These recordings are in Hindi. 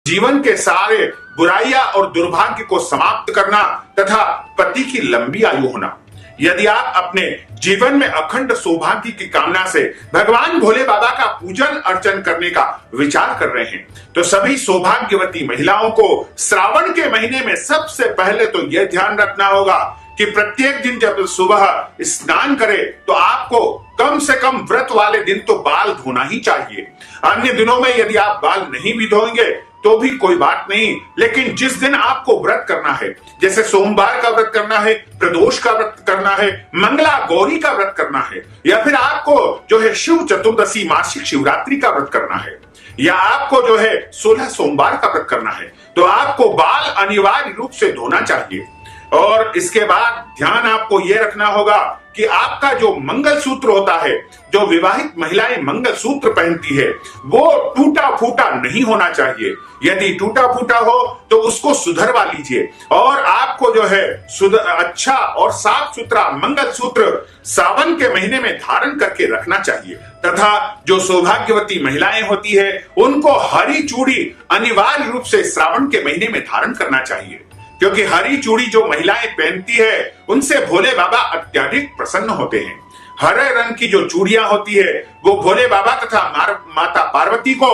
जीवन के सारे बुराइयां और दुर्भाग्य को समाप्त करना तथा पति की लंबी आयु होना। यदि आप अपने जीवन में अखंड सौभाग्य की कामना से भगवान भोले बाबा का पूजन अर्चन करने का विचार कर रहे हैं, तो सभी सौभाग्यवती महिलाओं को श्रावण के महीने में सबसे पहले तो यह ध्यान रखना होगा कि प्रत्येक दिन जब सुबह स्नान करें तो आपको कम से कम व्रत वाले दिन तो बाल धोना ही चाहिए। अन्य दिनों में यदि आप बाल नहीं भी धोएंगे तो भी कोई बात नहीं, लेकिन जिस दिन आपको व्रत करना है, जैसे सोमवार का व्रत करना है, प्रदोष का व्रत करना है, मंगला गौरी का व्रत करना है, या फिर आपको जो है शिव चतुर्दशी मासिक शिवरात्रि का व्रत करना है, या आपको जो है 16 सोमवार का व्रत करना है, तो आपको बाल अनिवार्य रूप से धोना चाहिए। और इसके बाद ध्यान आपको यह रखना होगा कि आपका जो मंगलसूत्र होता है, जो विवाहित महिलाएं मंगलसूत्र पहनती है, वो टूटा फूटा नहीं होना चाहिए। यदि टूटा फूटा हो तो उसको सुधरवा लीजिए और आपको जो है अच्छा और साफ सुथरा मंगलसूत्र सावन के महीने में धारण करके रखना चाहिए। तथा जो सौभाग्यवती महिलाएं होती है उनको हरी चूड़ी अनिवार्य रूप से श्रावण के महीने में धारण करना चाहिए, क्योंकि हरी चूड़ी जो महिलाएं पहनती है उनसे भोले बाबा अत्यधिक प्रसन्न होते हैं। हरे रंग की जो चूड़ियां होती है वो भोले बाबा तथा माता पार्वती को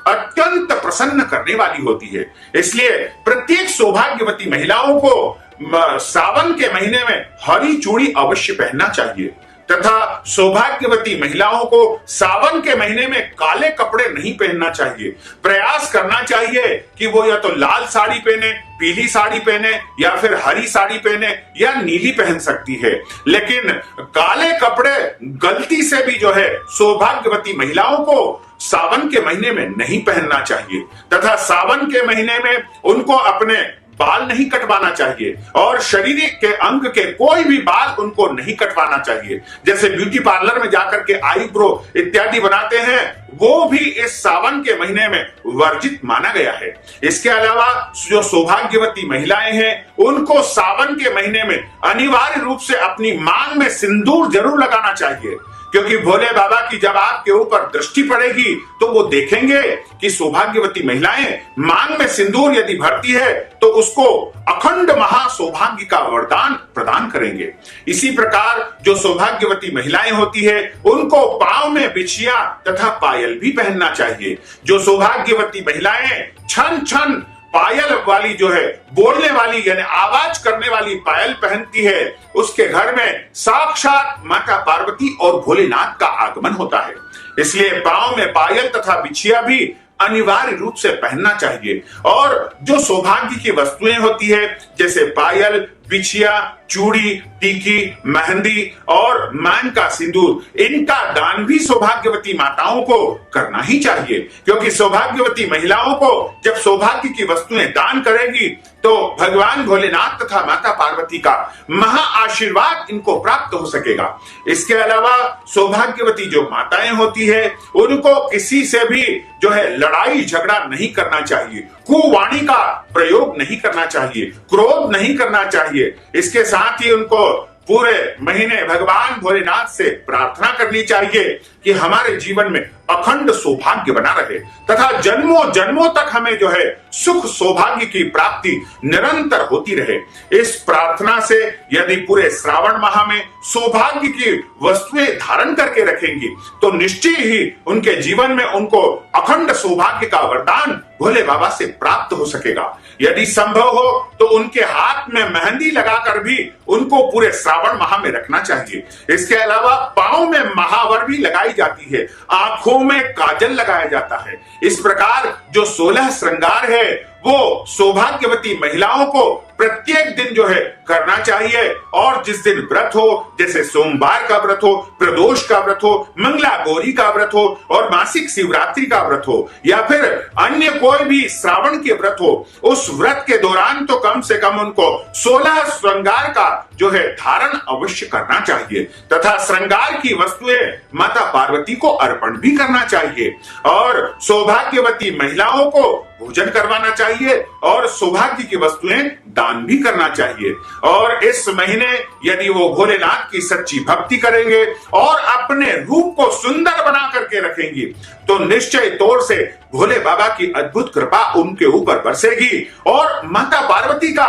अत्यंत प्रसन्न करने वाली होती है। इसलिए प्रत्येक सौभाग्यवती महिलाओं को सावन के महीने में हरी चूड़ी अवश्य पहनना चाहिए। तथा सौभाग्यवती महिलाओं को सावन के महीने में काले कपड़े नहीं पहनना चाहिए। प्रयास करना चाहिए कि वो या तो लाल साड़ी पहने, पीली साड़ी पहने, या फिर हरी साड़ी पहने, या नीली पहन सकती है, लेकिन काले कपड़े गलती से भी जो है सौभाग्यवती महिलाओं को सावन के महीने में नहीं पहनना चाहिए। तथा सावन के महीने में उनको अपने बाल नहीं कटवाना चाहिए और शरीर के अंग के कोई भी बाल उनको नहीं कटवाना चाहिए। जैसे ब्यूटी पार्लर में जाकर के आईब्रो इत्यादि बनाते हैं, वो भी इस सावन के महीने में वर्जित माना गया है। इसके अलावा जो सौभाग्यवती महिलाएं हैं उनको सावन के महीने में अनिवार्य रूप से अपनी मांग में सिंदूर जरूर लगाना चाहिए, क्योंकि भोले बाबा की जब आपके ऊपर दृष्टि पड़ेगी तो वो देखेंगे कि सौभाग्यवती महिलाएं मांग में सिंदूर यदि भरती है तो उसको अखंड महा सौभाग्य का वरदान प्रदान करेंगे। इसी प्रकार जो सौभाग्यवती महिलाएं होती है उनको पांव में बिछिया तथा पायल भी पहनना चाहिए। जो सौभाग्यवती महिलाएं छन छन पायल वाली जो है बोलने वाली यानी आवाज करने वाली पायल पहनती है, उसके घर में साक्षात माता पार्वती और भोलेनाथ का आगमन होता है। इसलिए पांव में पायल तथा बिछिया भी अनिवार्य रूप से पहनना चाहिए। और जो सौभाग्य की वस्तुएं होती है जैसे पायल, बिछिया, चूड़ी, टीकी, मेहंदी और मान का सिंदूर, इनका दान भी सौभाग्यवती माताओं को करना ही चाहिए, क्योंकि सौभाग्यवती महिलाओं को जब सौभाग्य की वस्तुएं दान करेगी तो भगवान भोलेनाथ तथा माता पार्वती का महा आशीर्वाद इनको प्राप्त हो सकेगा। इसके अलावा सौभाग्यवती जो माताएं होती है उनको किसी से भी जो है लड़ाई झगड़ा नहीं करना चाहिए, कुवाणी का प्रयोग नहीं करना चाहिए, क्रोध नहीं करना चाहिए। इसके साथ ही उनको पूरे महीने भगवान भोलेनाथ से प्रार्थना करनी चाहिए कि हमारे जीवन में अखंड सौभाग्य बना रहे तथा जन्मों जन्मों तक हमें जो है सुख सौभाग्य की प्राप्ति निरंतर होती रहे। इस प्रार्थना से यदि पूरे श्रावण माह में सौभाग्य की वस्तुएं धारण करके रखेंगी तो निश्चय ही उनके जीवन में उनको अखंड सौभाग्य का वरदान भोले बाबा से प्राप्त हो सकेगा। यदि संभव हो तो उनके हाथ में मेहंदी लगाकर भी उनको पूरे श्रावण माह में रखना चाहिए। इसके अलावा पांव में महावर भी लगाई जाती है, आंखों में काजल लगाया जाता है। इस प्रकार जो 16 श्रृंगार है वो सौभाग्यवती महिलाओं को प्रत्येक दिन जो है करना चाहिए। और जिस दिन व्रत हो, जैसे सोमवार का व्रत हो, प्रदोष का व्रत हो, मंगला गौरी का व्रत हो और मासिक शिवरात्रि का व्रत हो, या फिर अन्य कोई भी श्रावण के व्रत हो, उस व्रत के दौरान तो कम से कम उनको 16 श्रृंगार का जो है धारण अवश्य करना चाहिए तथा श्रृंगार की वस्तुएं माता पार्वती को अर्पण भी करना चाहिए। और सौभाग्यवती महिलाओं को भोजन करवाना चाहिए और सौभाग्य की वस्तुएं दान भी करना चाहिए। और इस महीने यदि वो भोलेनाथ की सच्ची भक्ति करेंगे और अपने रूप को सुंदर बना करके रखेंगी तो निश्चय तौर से भोले बाबा की अद्भुत कृपा उनके ऊपर बरसेगी और माता पार्वती का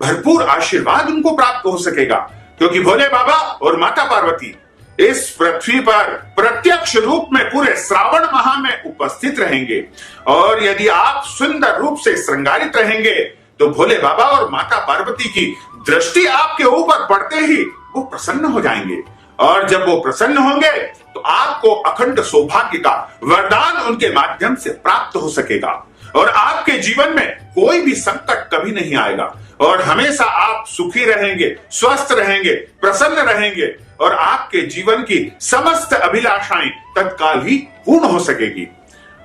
भरपूर आशीर्वाद उनको प्राप्त हो सकेगा, क्योंकि भोले बाबा और माता पार्वती इस पृथ्वी पर प्रत्यक्ष रूप में पूरे श्रावण माह में उपस्थित रहेंगे। और यदि आप सुंदर रूप से श्रृंगारित रहेंगे तो भोले बाबा और माता पार्वती की दृष्टि आपके ऊपर पड़ते ही वो प्रसन्न हो जाएंगे। और जब वो प्रसन्न होंगे तो आपको अखंड सौभाग्य का वरदान उनके माध्यम से प्राप्त हो सकेगा और आपके जीवन में कोई भी संकट कभी नहीं आएगा और हमेशा आप सुखी रहेंगे, स्वस्थ रहेंगे, प्रसन्न रहेंगे और आपके जीवन की समस्त अभिलाषाएं तत्काल ही पूर्ण हो सकेगी।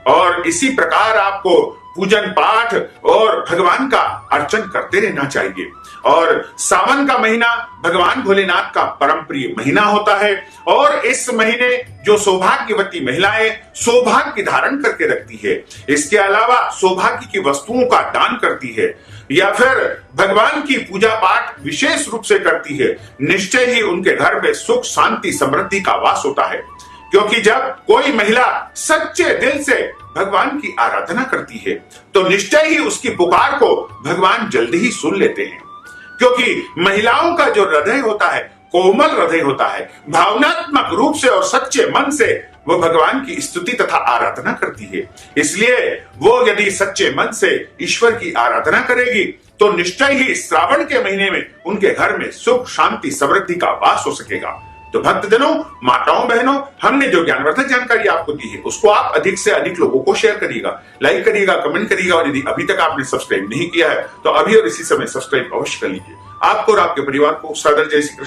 और इसी प्रकार आपको पूजन पाठ और भगवान का अर्चन करते रहना चाहिए। और सावन का महीना भगवान भोलेनाथ का परम प्रिय महीना होता है और इस महीने जो सौभाग्यवती महिलाएं सौभाग्य धारण करके रखती है, इसके अलावा सौभाग्य की वस्तुओं का दान करती है या फिर भगवान की पूजा पाठ विशेष रूप से करती है, निश्चय ही उनके घर में सुख शांति समृद्धि का वास होता है। क्योंकि जब कोई महिला सच्चे दिल से भगवान की आराधना करती है तो निश्चय ही उसकी पुकार को भगवान जल्दी ही सुन लेते हैं, क्योंकि महिलाओं का जो हृदय होता है कोमल हृदय होता है, भावनात्मक रूप से और सच्चे मन से वो भगवान की स्तुति तथा आराधना करती है। इसलिए वो यदि सच्चे मन से ईश्वर की आराधना करेगी तो निश्चय ही श्रावण के महीने में उनके घर में सुख शांति समृद्धि का वास हो सकेगा। तो भक्तजनों, माताओं बहनों, हमने जो ज्ञानवर्धक जानकारी आपको दी है उसको आप अधिक से अधिक लोगों को शेयर करिएगा, लाइक करिएगा, कमेंट करिएगा और यदि अभी तक आपने सब्सक्राइब नहीं किया है तो अभी और इसी समय सब्सक्राइब अवश्य कर लीजिए। आपको और आपके परिवार को सदा जय श्री कृष्ण।